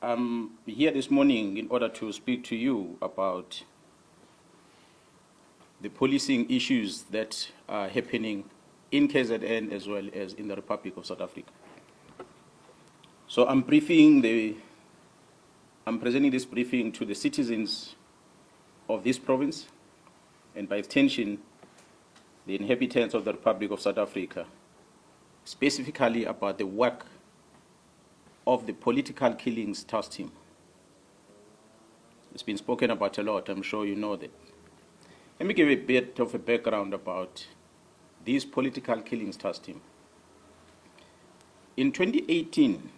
I'm here this morning in order to speak to you about the policing issues that are happening in KZN as well as in the Republic of South Africa. So I'm presenting this briefing to the citizens of this province and by extension the inhabitants of the Republic of South Africa, specifically about the work of the political killings task team. It's been spoken about a lot, I'm sure you know that. Let me give a bit of a background about this political killings task team. In 2018,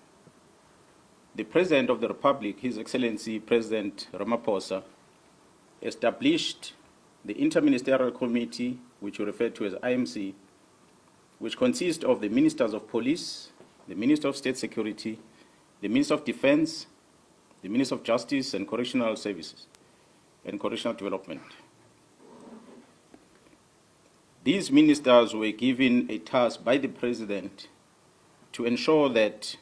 the President of the Republic, His Excellency President Ramaphosa, established the Interministerial Committee, which we refer to as IMC, which consists of the Ministers of Police, the Minister of State Security, the Minister of Defense, the Minister of Justice and Correctional Services, and Correctional Development. These ministers were given a task by the President to ensure that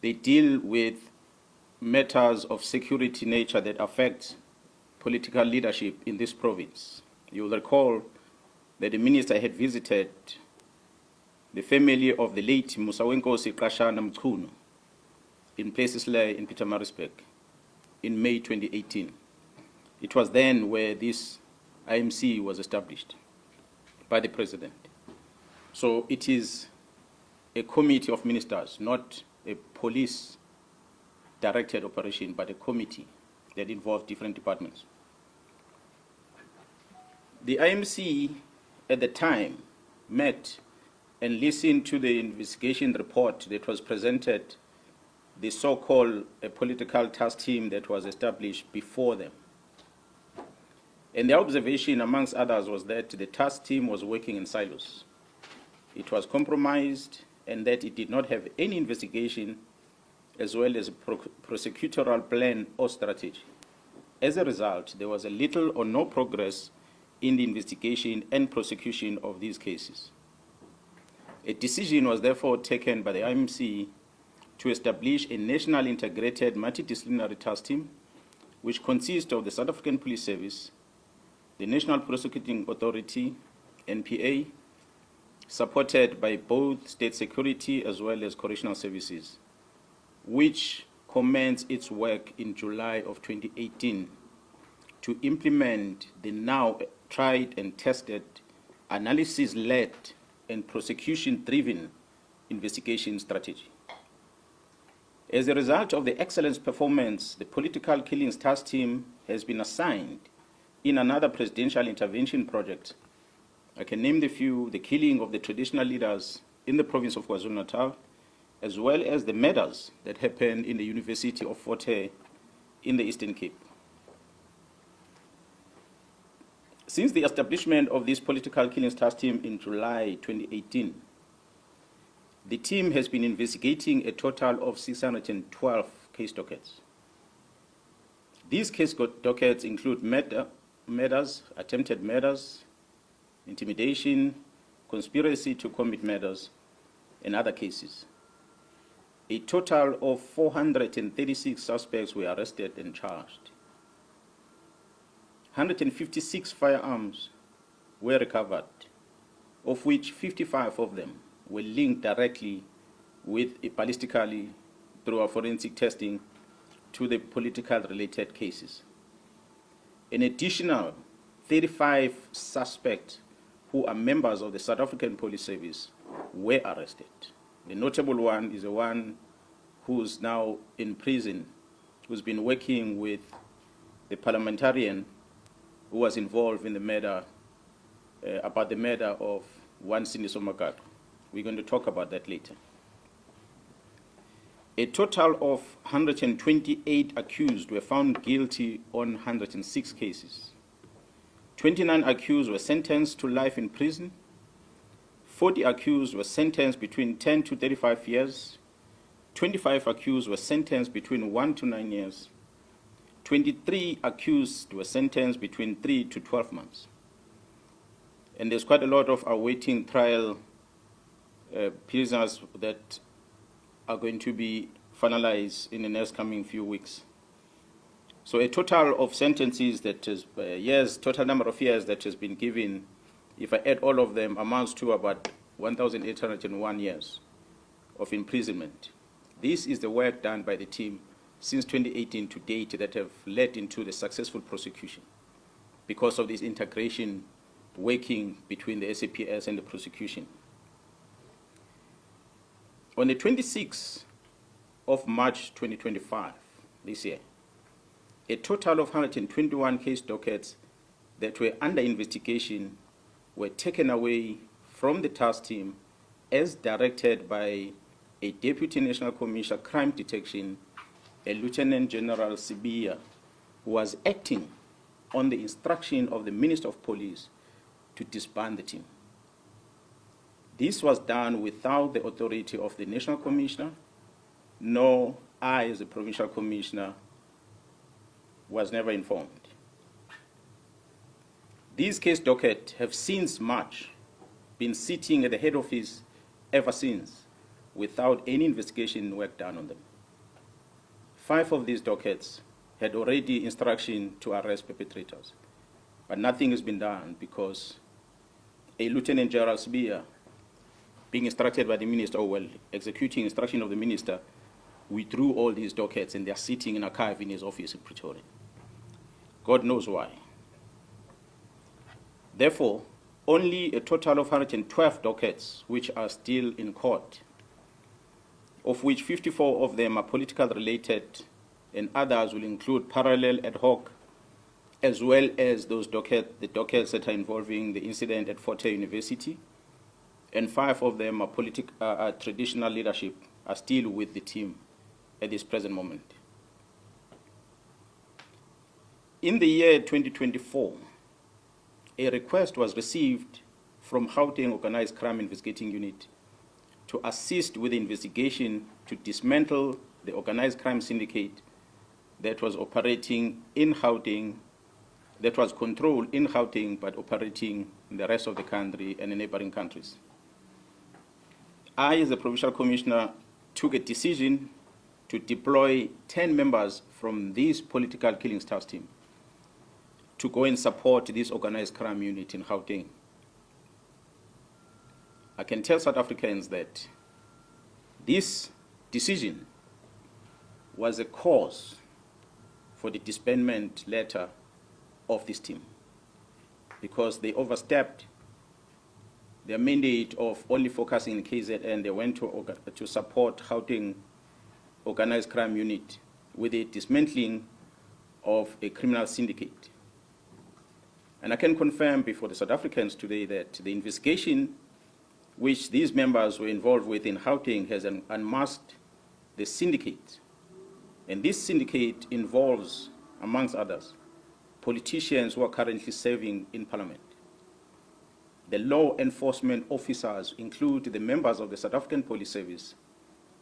they deal with matters of security nature that affect political leadership in this province. You will recall that the minister had visited the family of the late Musawenkosi Mkhwanazi in Placesley in Pietermaritzburg in May 2018. It was then where this IMC was established by the President. So it is a committee of ministers, not a police-directed operation, but a committee that involved different departments. The IMC at the time met and listened to the investigation report that was presented, the so-called political task team that was established before them. And their observation, amongst others, was that the task team was working in silos. It was compromised and that it did not have any investigation as well as a prosecutorial plan or strategy. As a result, there was a little or no progress in the investigation and prosecution of these cases. A decision was therefore taken by the IMC to establish a national integrated multidisciplinary task team, which consists of the South African Police Service, the National Prosecuting Authority, NPA, supported by both state security as well as correctional services, which commenced its work in July of 2018 to implement the now tried and tested analysis-led and prosecution-driven investigation strategy. As a result of the excellent performance, the political killings task team has been assigned in another presidential intervention project. I can name the few: the killing of the traditional leaders in the province of KwaZulu-Natal, as well as the murders that happened in the University of Fort Hare in the Eastern Cape. Since the establishment of this political killings task team in July 2018, the team has been investigating a total of 612 case dockets. These case dockets include murders, attempted murders, intimidation, conspiracy to commit murders, and other cases. A total of 436 suspects were arrested and charged. 156 firearms were recovered, of which 55 of them were linked directly with ballistically through our forensic testing to the political related cases. An additional 35 suspects who are members of the South African Police Service were arrested. The notable one is the one who's now in prison, who's been working with the parliamentarian who was involved in the murder, about the murder of one Sindiso Magado. We're going to talk about that later. A total of 128 accused were found guilty on 106 cases. 29 accused were sentenced to life in prison. 40 accused were sentenced between 10 to 35 years. 25 accused were sentenced between 1 to 9 years. 23 accused were sentenced between 3 to 12 months. And there's quite a lot of awaiting trial prisoners that are going to be finalize in the next coming few weeks. So a total of sentences that is total number of years that has been given, if I add all of them, amounts to about 1,801 years of imprisonment. This is the work done by the team since 2018 to date that have led into the successful prosecution because of this integration working between the SAPS and the prosecution. On the 26th of March 2025, this year, a total of 121 case dockets that were under investigation were taken away from the task team as directed by a Deputy National Commissioner Crime Detection, a Lieutenant General Sibia, who was acting on the instruction of the Minister of Police to disband the team. This was done without the authority of the National Commissioner, nor I, as a Provincial Commissioner, was never informed. These case dockets have since March been sitting at the head office ever since, without any investigation work done on them. 5 of these dockets had already instruction to arrest perpetrators, but nothing has been done because a Lieutenant General Sibia, being instructed by the minister, or well, executing instruction of the minister, withdrew all these dockets and they are sitting in archive in his office in Pretoria. God knows why. Therefore, only a total of 112 dockets which are still in court, of which 54 of them are political related and others will include parallel ad hoc, as well as the dockets that are involving the incident at Fort Hare University, and 5 of them are traditional leadership, are still with the team at this present moment. In the year 2024, a request was received from Gauteng Organized Crime Investigating Unit to assist with the investigation to dismantle the organized crime syndicate that was operating in Gauteng, that was controlled in Gauteng but operating in the rest of the country and in neighboring countries. I, as a Provincial Commissioner, took a decision to deploy 10 members from this political killings task team to go and support this organized crime unit in Gauteng. I can tell South Africans that this decision was a cause for the disbandment letter of this team, because they overstepped their mandate of only focusing in KZN. They went to support Gauteng organized crime unit with the dismantling of a criminal syndicate. And I can confirm before the South Africans today that the investigation which these members were involved with in Gauteng has unmasked the syndicate. And this syndicate involves, amongst others, politicians who are currently serving in Parliament. The law enforcement officers include the members of the South African Police Service,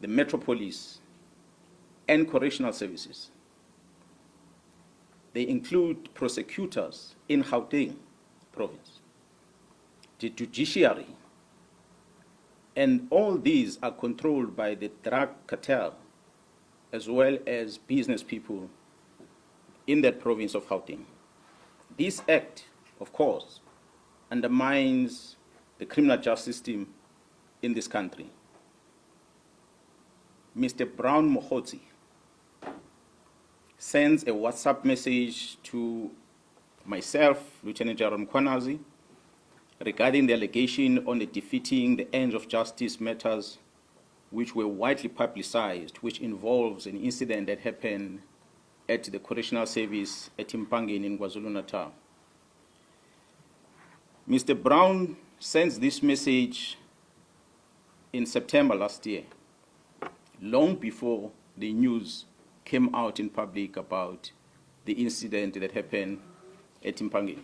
the Metro Police, and correctional services. They include prosecutors in Gauteng province, the judiciary, and all these are controlled by the drug cartel as well as business people in that province of Gauteng. This act, of course, undermines the criminal justice system in this country. Mr. Brown Mokgotsi sends a WhatsApp message to myself, Leut.Gen Mkhwanazi, regarding the allegation on the defeating the ends of justice matters which were widely publicized, which involves an incident that happened at the correctional service at Mpangeni in KwaZulu-Natal. Mr. Brown sends this message in September last year, long before the news came out in public about the incident that happened at Mpangeni.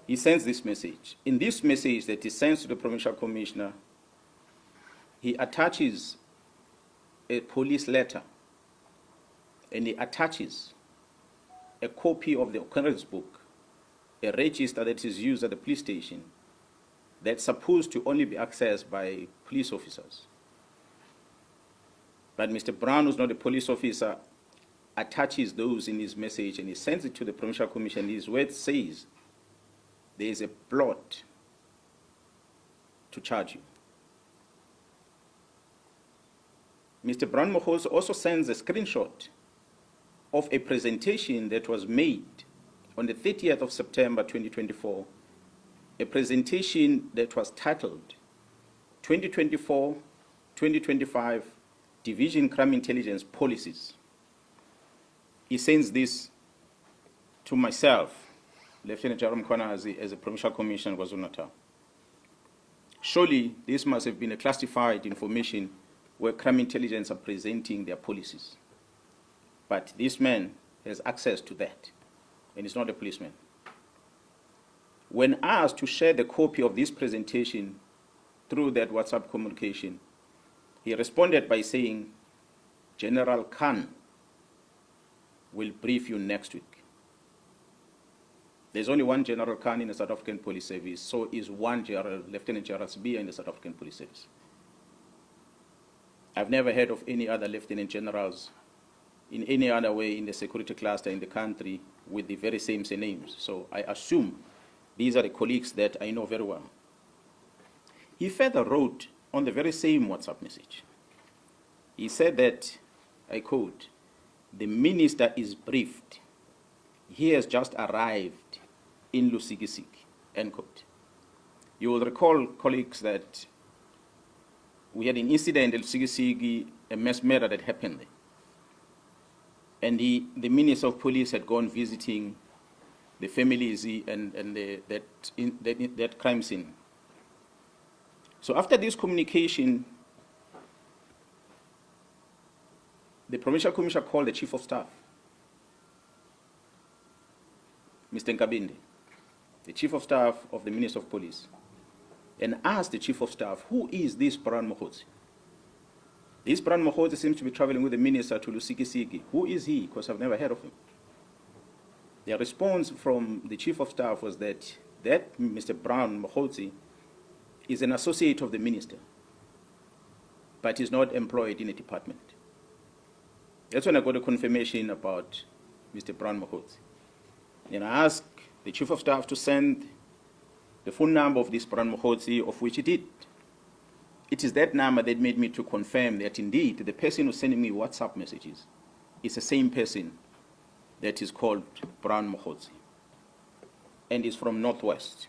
He sends this message. In this message that he sends to the Provincial Commissioner, he attaches a police letter and he attaches a copy of the occurrence book, a register that is used at the police station that's supposed to only be accessed by police officers. But Mr. Brown, who's not a police officer, attaches those in his message and he sends it to the Provincial Commission. His word says there is a plot to charge you. Mr. Brown Mkhwanazi also sends a screenshot of a presentation that was made on the 30th of September 2024, a presentation that was titled 2024-2025 Division Crime Intelligence Policies. He sends this to myself, Leut.Gen Mkhwanazi, as a Provincial Commissioner of KwaZulu-Natal. Surely this must have been a classified information where crime intelligence are presenting their policies. But this man has access to that, and he's not a policeman. When asked to share the copy of this presentation through that WhatsApp communication, he responded by saying, General Khan will brief you next week. There's only one General Khan in the South African Police Service, so is one Lieutenant General Sibia in the South African Police Service. I've never heard of any other lieutenant generals in any other way in the security cluster in the country with the very same names. So I assume these are the colleagues that I know very well. He further wrote on the very same WhatsApp message. He said that, I quote, the minister is briefed. He has just arrived in Lusikisiki, end quote. You will recall, colleagues, that we had an incident in Lusikisiki, a mass murder that happened there. And the Minister of Police had gone visiting the families and that crime scene. So after this communication, the Provincial Commissioner called the Chief of Staff, Mr. Nkabinde, the Chief of Staff of the Minister of Police, and asked the Chief of Staff, who is this Brown Mkhwanazi? This Brown Mkhwanazi seems to be traveling with the Minister to Lusikisiki. Who is he? Because I've never heard of him. The response from the Chief of Staff was that Mr. Brown Mkhwanazi is an associate of the Minister, but is not employed in a department. That's when I got a confirmation about Mr. Brown Mkhwanazi. And I asked the Chief of Staff to send the phone number of this Brown Mkhwanazi, of which he did. It is that number that made me to confirm that indeed the person who's sending me WhatsApp messages is the same person that is called Brown Mkhwanazi and is from Northwest.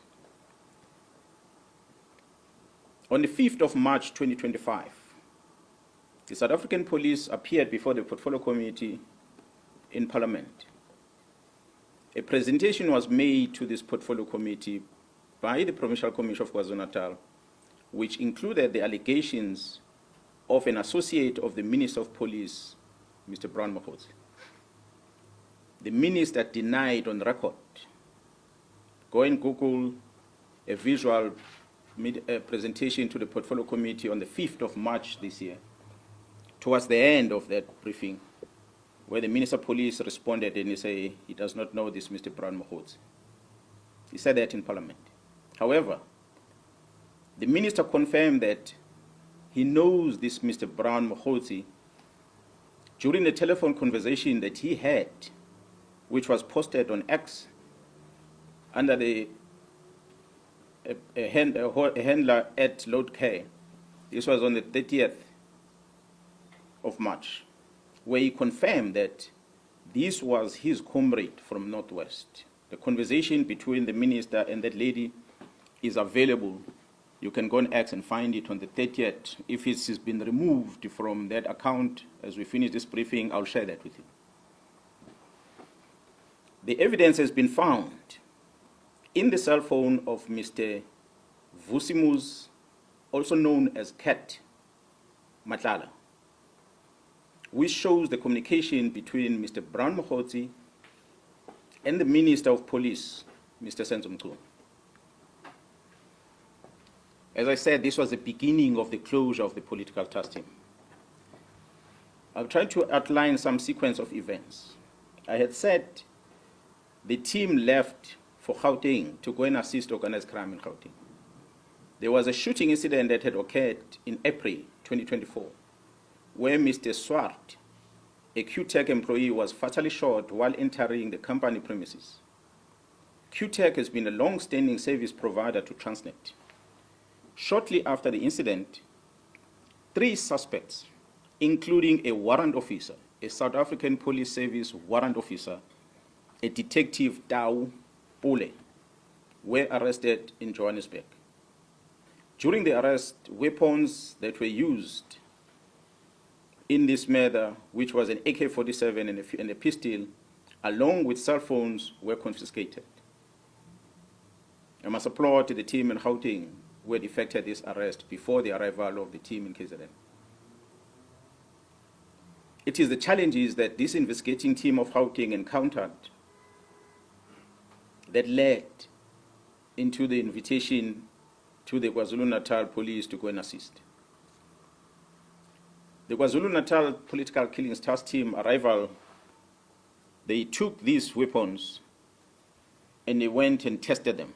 On the 5th of March 2025, the South African Police appeared before the Portfolio Committee in Parliament. A presentation was made to this Portfolio Committee by the Provincial Commission of KwaZulu-Natal, which included the allegations of an associate of the Minister of Police, Mr. Brown Mkhwanazi. The Minister denied on record. Go and Google a visual presentation to the Portfolio Committee on the 5th of March this year, towards the end of that briefing, where the Minister of Police responded and he said he does not know this Mr. Brown Mkhwanazi. He said that in Parliament. However, the Minister confirmed that he knows this Mr. Brown Mkhwanazi during the telephone conversation that he had, which was posted on X under a handler at Leut.Gen. This was on the 30th of March, where he confirmed that this was his comrade from Northwest. The conversation between the minister and that lady is available. You can go on X and find it on the 30th. If it has been removed from that account, as we finish this briefing, I'll share that with you. The evidence has been found in the cell phone of Mr. Vusimus, also known as Cat Matlala, which shows the communication between Mr. Brown Mkhwanazi and the Minister of Police, Mr. Senzo. As I said, this was the beginning of the closure of the political task team. I've tried to outline some sequence of events. I had said the team left for Gauteng to go and assist organized crime in Gauteng. There was a shooting incident that had occurred in April 2024, where Mr. Swart, a QTech employee, was fatally shot while entering the company premises. QTech has been a long-standing service provider to Transnet. Shortly after the incident, 3 suspects, including a warrant officer, a South African Police Service warrant officer, a detective Tau Pule, were arrested in Johannesburg. During the arrest, weapons that were used in this matter, which was an AK-47 and a pistol, along with cell phones, were confiscated. I must applaud the team in Gauteng who had effected this arrest before the arrival of the team in KZN. It is the challenges that this investigating team of Gauteng encountered that led into the invitation to the KwaZulu-Natal police to go and assist. The KwaZulu-Natal Political Killings Task Team arrival, they took these weapons and they went and tested them.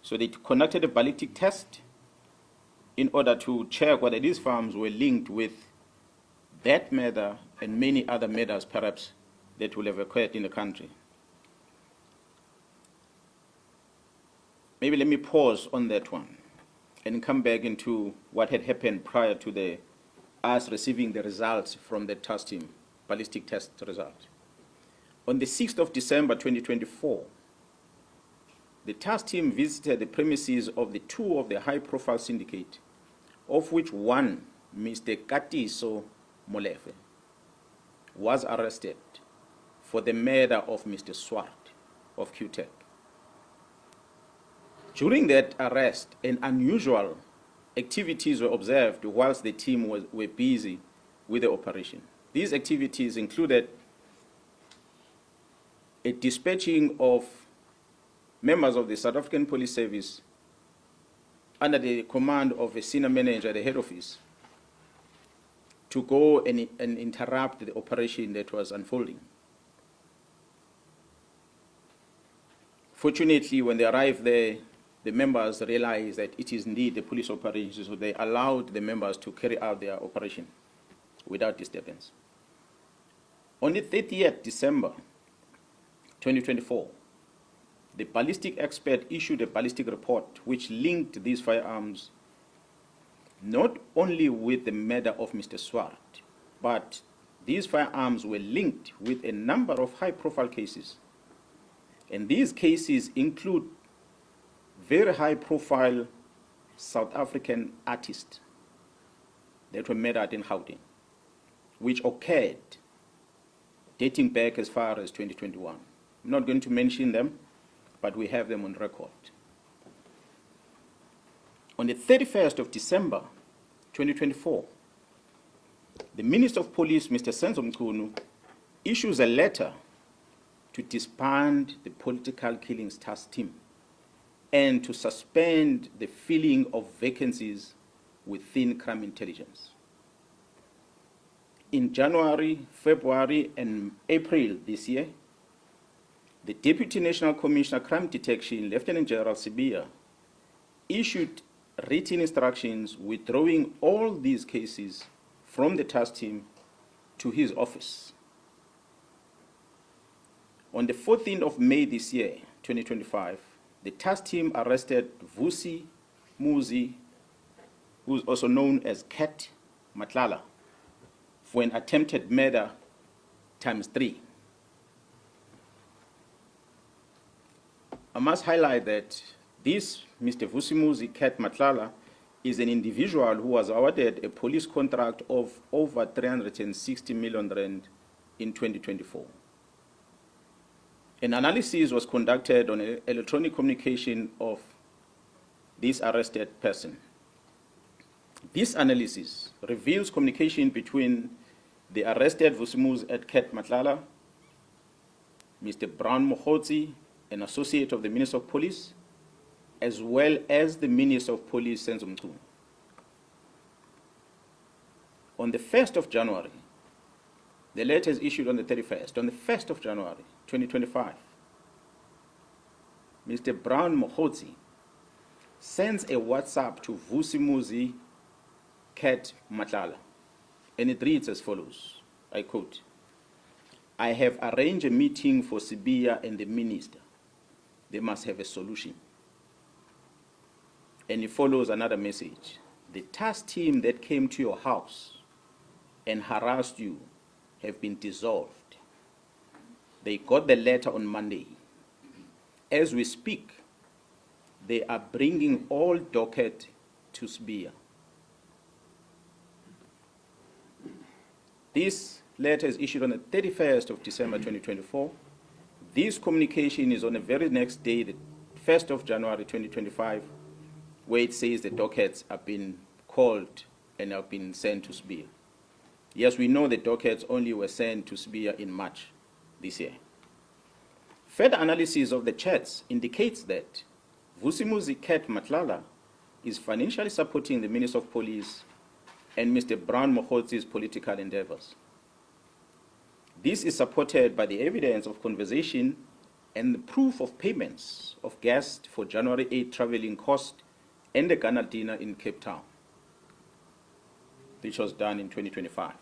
So they conducted a ballistic test in order to check whether these firearms were linked with that murder and many other murders perhaps that will have occurred in the country. Maybe let me pause on that one and come back into what had happened prior to us receiving the results from the task team, ballistic test result. On the 6th of December 2024, the task team visited the premises of the 2 of the high-profile syndicate, of which one, Mr. Katiso Molefe, was arrested for the murder of Mr. Swart of QTech. During that arrest, unusual activities were observed whilst the team were busy with the operation. These activities included a dispatching of members of the South African Police Service under the command of a senior manager at the head office to go and interrupt the operation that was unfolding. Fortunately, when they arrived there, the members realized that it is indeed a police operation, so they allowed the members to carry out their operation without disturbance. On the 30th December 2024, the ballistic expert issued a ballistic report which linked these firearms not only with the murder of Mr. Swart, but these firearms were linked with a number of high-profile cases. And these cases include very high-profile South African artists that were murdered in Gauteng, which occurred dating back as far as 2021. I'm not going to mention them, but we have them on record. On the 31st of December 2024, the Minister of Police, Mr. Senzo Mkhwanazi, issues a letter to disband the political killings task team and to suspend the filling of vacancies within crime intelligence. In January, February, and April this year, the Deputy National Commissioner Crime Detection, Lieutenant General Sibia, issued written instructions withdrawing all these cases from the task team to his office. On the 14th of May this year, 2025, the task team arrested Vusi Muzi, who is also known as Cat Matlala, for an attempted murder ×3. I must highlight that this Mr. Vusi Muzi Cat Matlala is an individual who was awarded a police contract of over 360 million rand in 2024. An analysis was conducted on electronic communication of this arrested person. This analysis reveals communication between the arrested Vusimus at Cat Matlala, Mr. Brown Mokhotsi, an associate of the Minister of Police, as well as the Minister of Police, Senzo Mkhwanazi. On the 1st of January, the letter is issued on the 31st. On the 1st of January, 2025, Mr. Brown Mokhotsi sends a WhatsApp to Vusi Muzi Cat Matlala and it reads as follows, I quote, "I have arranged a meeting for Sibiya and the minister. They must have a solution." And it follows another message. "The task team that came to your house and harassed you have been dissolved. They got the letter on Monday. As we speak, they are bringing all docket to Sibiya." This letter is issued on the 31st of December 2024. This communication is on the very next day, the 1st of January 2025, where it says the dockets have been called and have been sent to Sibiya. Yes, we know the dockets only were sent to Sibiya in March this year. Further analysis of the chats indicates that Vusimuzi Ket Matlala is financially supporting the Minister of Police and Mr. Mkhwanazi's political endeavors. This is supported by the evidence of conversation and the proof of payments of guests for January 8 traveling cost and the Ghana dinner in Cape Town, which was done in 2025.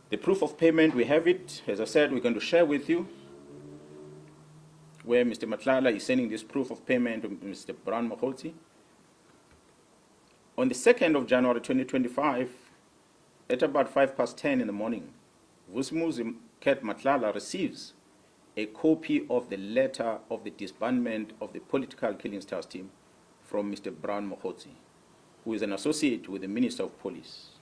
The proof of payment, we have it. As I said, we're going to share with you where Mr. Matlala is sending this proof of payment to Mr. Mkhwanazi. On the 2nd of January 2025, at about 10:05 in the morning, Vusimuzi Ket Matlala receives a copy of the letter of the disbandment of the political killings task team from Mr. Mkhwanazi, who is an associate with the Minister of Police.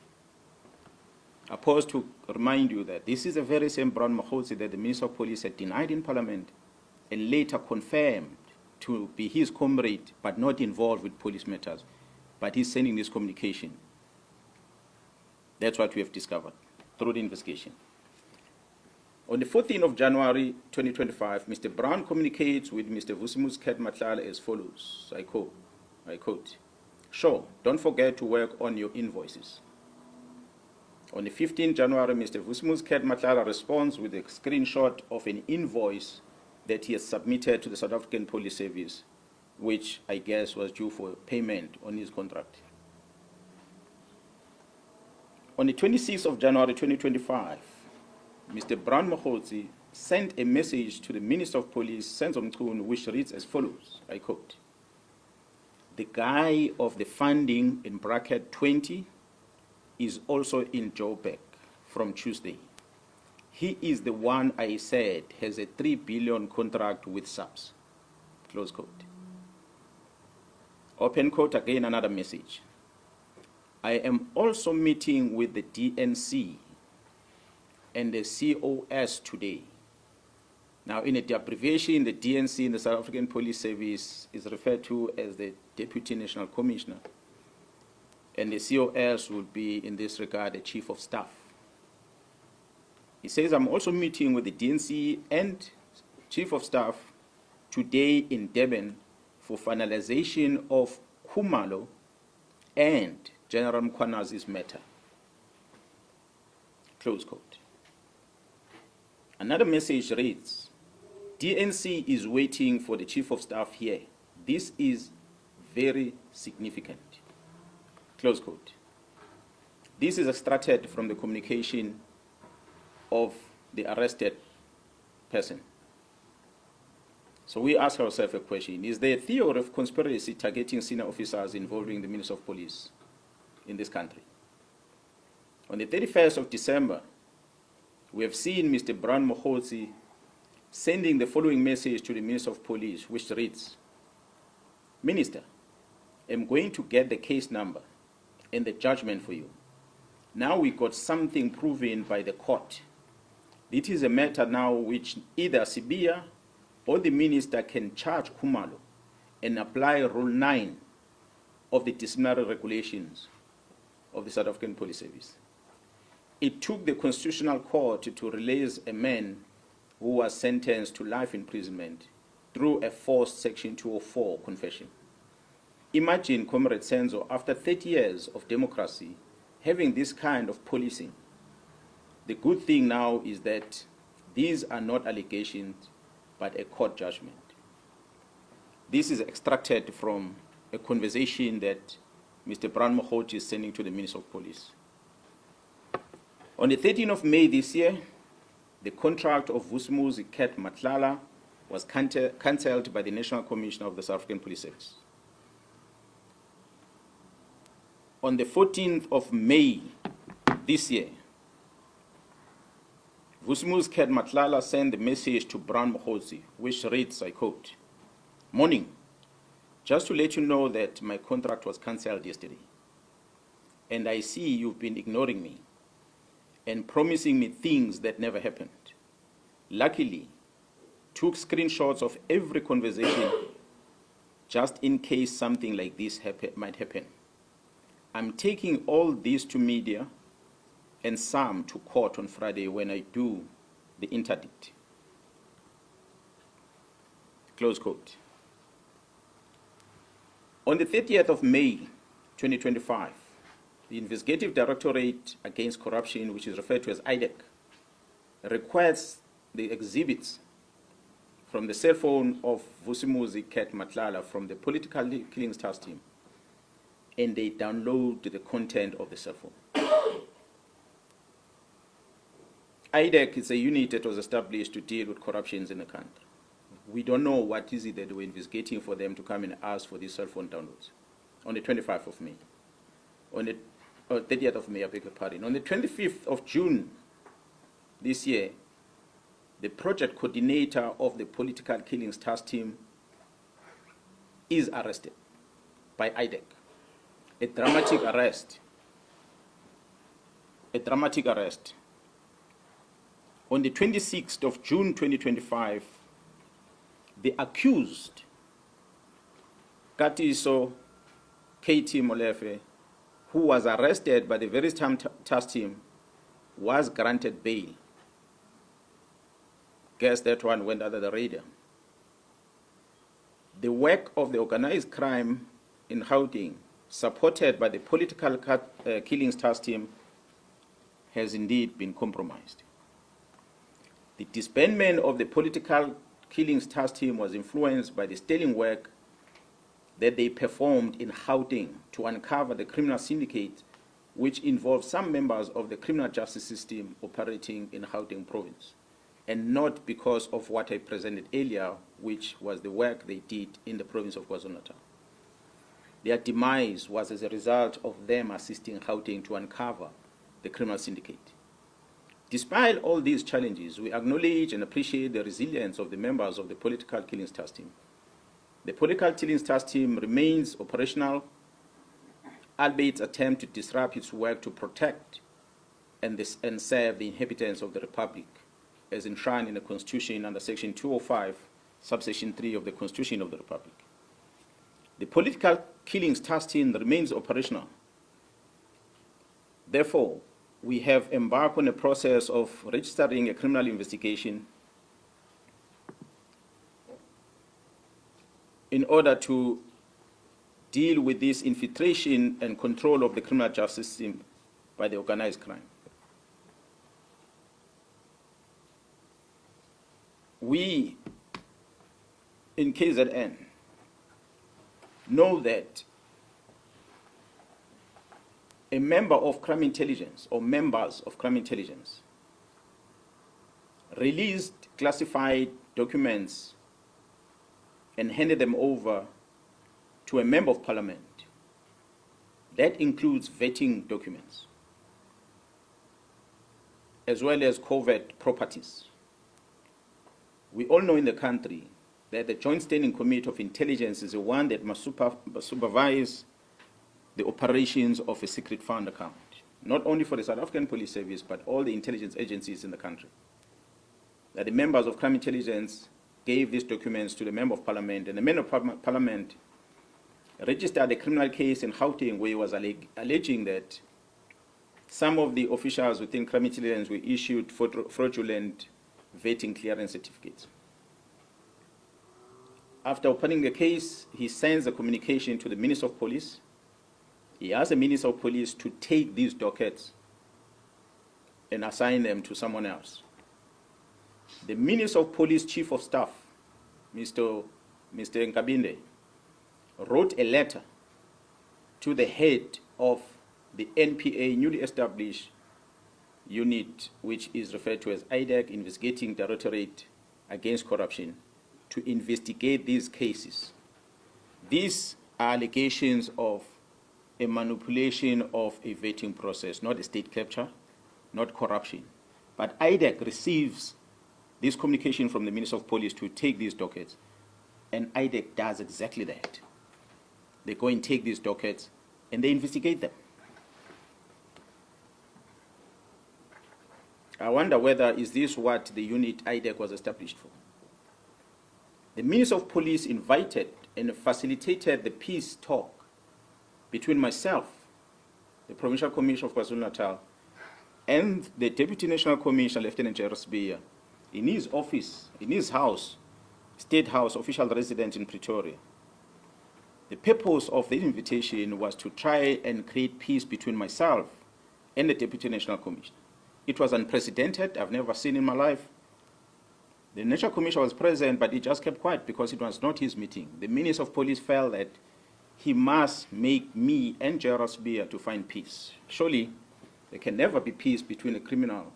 I pause to remind you that this is the very same Mkhwanazi that the Minister of Police had denied in Parliament and later confirmed to be his comrade but not involved with police matters. But he's sending this communication. That's what we have discovered through the investigation. On the 14th of January 2025, Mr. Brown communicates with Mr. Vusimuzi Ket Matlala as follows, I quote, "Sure, don't forget to work on your invoices." On the 15th January, Mr. Vusimuzi Ket Matlala responds with a screenshot of an invoice that he has submitted to the South African Police Service, which I guess was due for payment on his contract. On the 26th of January 2025, Mr. Mkhwanazi sent a message to the Minister of Police, Senzo Mchunu, which reads as follows, I quote, "The guy of the funding in bracket 20 is also in Joburg from Tuesday. He is the one I said has a 3 billion contract with SAPS." Close quote. Open quote, again another message. "I am also meeting with the DNC and the COS today." Now, in the abbreviation, the DNC in the South African Police Service is referred to as the Deputy National Commissioner, and the COS would be, in this regard, the Chief of Staff. He says, "I'm also meeting with the DNC and Chief of Staff today in Durban for finalization of Khumalo and General Mkhwanazi's matter." Close quote. Another message reads, "DNC is waiting for the Chief of Staff here. This is very significant." Close quote. This is extracted from the communication of the arrested person. So we ask ourselves a question: is there a theory of conspiracy targeting senior officers involving the Minister of Police in this country? On the 31st of December, we have seen Mr. Mkhwanazi sending the following message to the Minister of Police, which reads, "Minister, I'm going to get the case number and the judgment for you. Now we got something proven by the court. It is a matter now which either Sibiya or the minister can charge Khumalo and apply Rule 9 of the disciplinary regulations of the South African Police Service. It took the Constitutional Court to release a man who was sentenced to life imprisonment through a forced Section 204 confession. Imagine, Comrade Senzo, after 30 years of democracy, having this kind of policing. The good thing now is that these are not allegations, but a court judgment." This is extracted from a conversation that Mr. Mkhwanazi is sending to the Minister of Police. On the 13th of May this year, the contract of Vusumuzi Cat Matlala was cancelled by the National Commissioner of the South African Police Service. On the 14th of May this year, Vusumuzi Cat Matlala sent a message to Brown Mkhwanazi, which reads, I quote, "Morning, just to let you know that my contract was cancelled yesterday, and I see you've been ignoring me and promising me things that never happened. Luckily, took screenshots of every conversation just in case something like this might happen. I'm taking all this to media and some to court on Friday when I do the interdict." Close quote. On the 30th of May 2025, the Investigative Directorate Against Corruption, which is referred to as IDEC, requests the exhibits from the cell phone of Vusumuzi Cat Matlala from the Political Killings Task Team, and they download the content of the cell phone. IDEC is a unit that was established to deal with corruptions in the country. We don't know what is it that we're investigating for them to come and ask for these cell phone downloads. On the 25th of May, on the 30th of May, I beg your pardon. On the 25th of June this year, the project coordinator of the Political Killings Task Team is arrested by IDEC. A dramatic arrest. A dramatic arrest. On the 26th of June 2025, the accused, Katiso KT Molefe, who was arrested by the very same task team, was granted bail. Guess that one went under the radar. The work of the organized crime in Gauteng, supported by the Political Killings Task Team, has indeed been compromised. The disbandment of the Political Killings Task Team was influenced by the sterling work that they performed in Gauteng to uncover the criminal syndicate, which involved some members of the criminal justice system operating in Gauteng province, and not because of what I presented earlier, which was the work they did in the province of KwaZulu-Natal. Their demise was as a result of them assisting Gauteng to uncover the criminal syndicate. Despite all these challenges, we acknowledge and appreciate the resilience of the members of the Political Killings Task Team. The Political Killings Task Team remains operational, albeit attempt to disrupt its work to protect and serve the inhabitants of the Republic, as enshrined in the Constitution under Section 205, subsection 3 of the Constitution of the Republic. The Political Killings Task Team remains operational. Therefore, we have embarked on a process of registering a criminal investigation in order to deal with this infiltration and control of the criminal justice system by the organized crime. We, in KZN, know that a member of crime intelligence or members of crime intelligence released classified documents and handed them over to a member of parliament. That includes vetting documents, as well as covert properties. We all know in the country that the Joint Standing Committee of Intelligence is the one that must supervise the operations of a secret fund account, not only for the South African Police Service, but all the intelligence agencies in the country. That the members of crime intelligence gave these documents to the member of parliament, and the member of parliament registered a criminal case in Gauteng where he was alleging that some of the officials within crime intelligence were issued fraudulent vetting clearance certificates. After opening the case, he sends a communication to the Minister of Police. He asks the Minister of Police to take these dockets and assign them to someone else. The Minister of Police Chief of Staff, Mr. Nkabinde, wrote a letter to the head of the NPA, newly established unit, which is referred to as IDEC, Investigating Directorate Against Corruption, to investigate these cases. These are allegations of a manipulation of a vetting process, not a state capture, not corruption. But IDEC receives this communication from the Minister of Police to take these dockets, and IDEC does exactly that. They go and take these dockets and they investigate them. I wonder whether is this what the unit IDEC was established for. The Minister of Police invited and facilitated the peace talk between myself, the Provincial Commissioner of KwaZulu-Natal, and the Deputy National Commissioner, Lieutenant General Sibia, in his office, in his house, State House, official residence in Pretoria. The purpose of the invitation was to try and create peace between myself and the Deputy National Commissioner. It was unprecedented. I've never seen in my life. The National Commissioner was present, but he just kept quiet because it was not his meeting. The Minister of Police felt that he must make me and General Sibia to find peace. Surely, there can never be peace between a criminal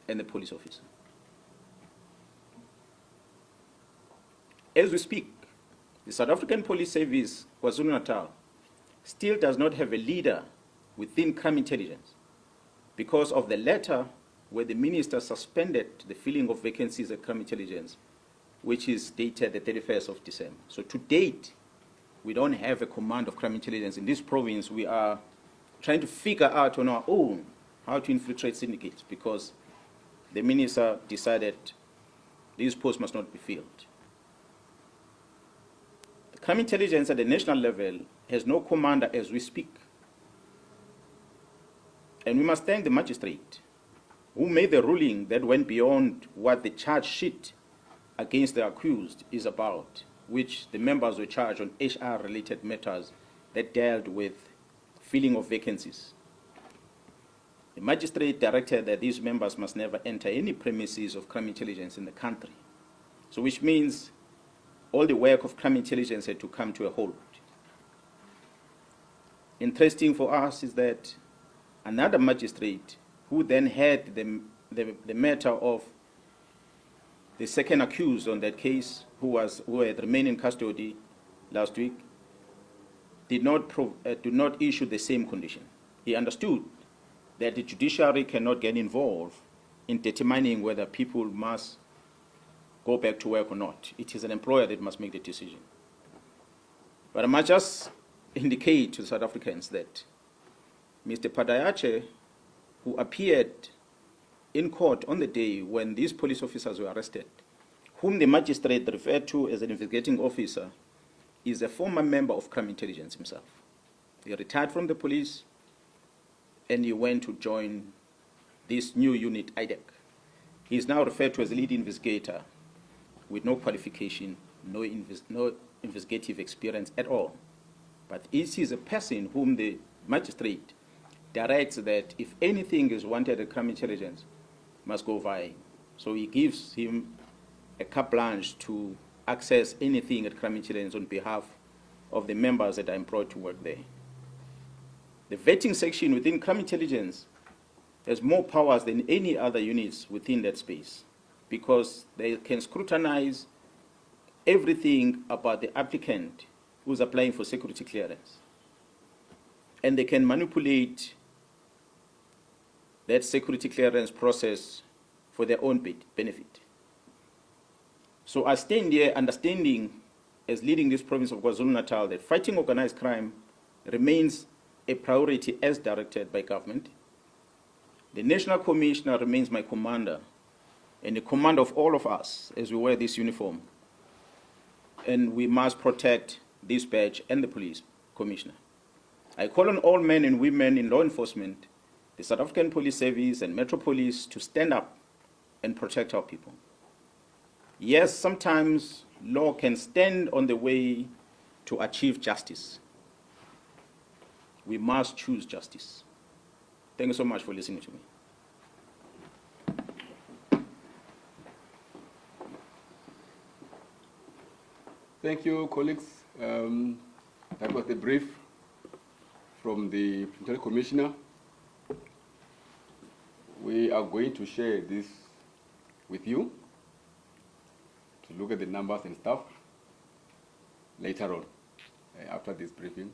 and a police officer. As we speak, the South African Police Service, KwaZulu-Natal, still does not have a leader within crime intelligence because of the letter where the minister suspended the filling of vacancies at crime intelligence, which is dated the 31st of December. So to date, we don't have a command of crime intelligence in this province. We are trying to figure out on our own how to infiltrate syndicates because the minister decided these posts must not be filled. The crime intelligence at the national level has no commander as we speak. And we must thank the magistrate who made the ruling that went beyond what the charge sheet against the accused is about, which the members were charged on HR-related matters that dealt with filling of vacancies. The magistrate directed that these members must never enter any premises of crime intelligence in the country. So which means all the work of crime intelligence had to come to a halt. Interesting for us is that another magistrate who then had the matter of the second accused on that case, who had remained in custody last week, did not issue the same condition. He understood that the judiciary cannot get involved in determining whether people must go back to work or not. It is an employer that must make the decision. But I must just indicate to the South Africans that Mr. Padayache, who appeared in court on the day when these police officers were arrested, whom the magistrate referred to as an investigating officer, is a former member of crime intelligence himself. He retired from the police and he went to join this new unit, IDEC. He is now referred to as a lead investigator with no qualification, no investigative experience at all. But he is a person whom the magistrate directs that if anything is wanted at crime intelligence, must go via him. So he gives him a carte blanche to access anything at crime intelligence on behalf of the members that are employed to work there. The vetting section within crime intelligence has more powers than any other units within that space because they can scrutinize everything about the applicant who's applying for security clearance. And they can manipulate that security clearance process for their own benefit. So I stand here understanding, as leading this province of KwaZulu-Natal, that fighting organized crime remains a priority as directed by government. The National Commissioner remains my commander and the commander of all of us as we wear this uniform. And we must protect this badge and the police commissioner. I call on all men and women in law enforcement, the South African Police Service and Metro Police to stand up and protect our people. Yes, sometimes law can stand on the way to achieve justice. We must choose justice. Thank you so much for listening to me. Thank you, colleagues. That was the brief from the Provisional Commissioner. We going to share this with you to look at the numbers and stuff later on, after this briefing.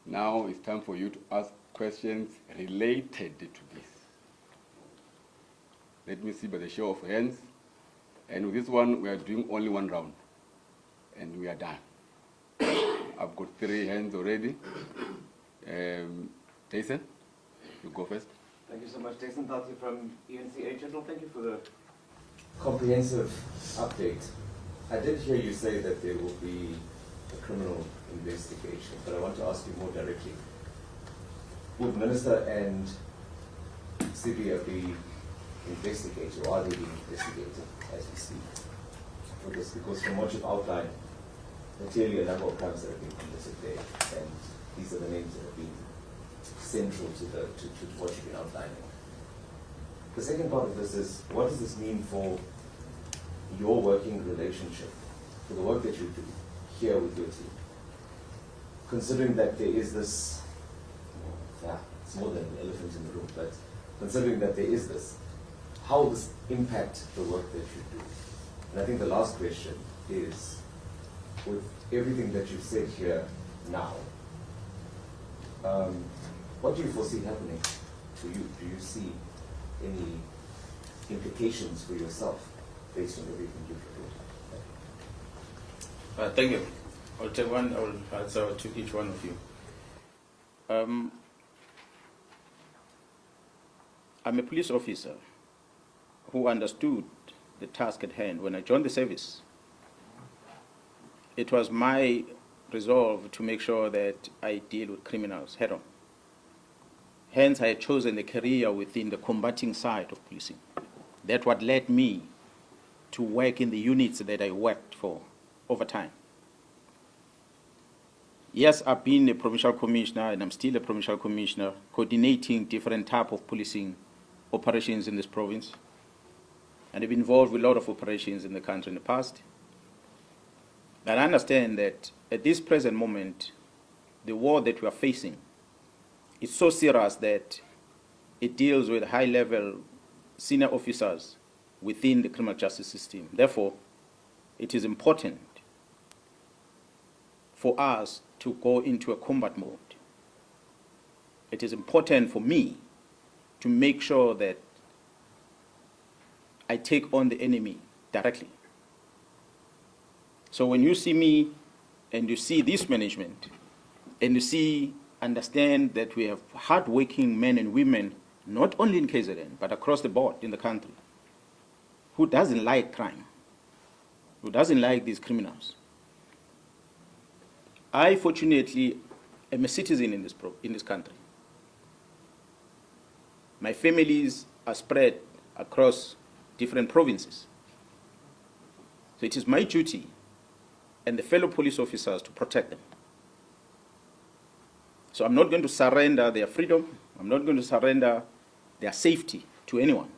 Now it's time for you to ask questions related to this. Let me see by the show of hands. And with this one, we are doing only one round. And we are done. I've got 3 hands already. Jason, you go first. Thank you so much. Jason Tati from ENCA. General, thank you for the comprehensive update. I did hear you say that there will be a criminal investigation, but I want to ask you more directly. Would Minister and CBA be investigated, or are they being investigated as we speak for this? Because from what you've outlined, there are clearly a number of crimes that have been committed there, and these are the names that have been central to what you've been outlining. The second part of this is, what does this mean for your working relationship, for the work that you do here with your team? Considering that there is this, it's more than an elephant in the room, but considering that there is this, how will this impact the work that you do? And I think the last question is, with everything that you've said here now, what do you foresee happening to you? Do you see any implications for yourself based on everything you've reported? Thank you. I'll take one. I'll answer to each one of you. I'm a police officer who understood the task at hand. When I joined the service, it was my resolve to make sure that I deal with criminals head on. Hence, I had chosen a career within the combating side of policing. That's what led me to work in the units that I worked for over time. Yes, I've been a provincial commissioner, and I'm still a provincial commissioner, coordinating different types of policing operations in this province. And I've been involved with a lot of operations in the country in the past. And I understand that at this present moment, the war that we are facing is so serious that it deals with high-level senior officers within the criminal justice system. Therefore, it is important for us to go into a combat mode. It is important for me to make sure that I take on the enemy directly. So when you see me and you see this management and you understand that we have hard-working men and women, not only in KZN, but across the board in the country, who doesn't like crime, who doesn't like these criminals. I, fortunately, am a citizen in this country. My families are spread across different provinces. So it is my duty and the fellow police officers to protect them. So I'm not going to surrender their freedom. I'm not going to surrender their safety to anyone.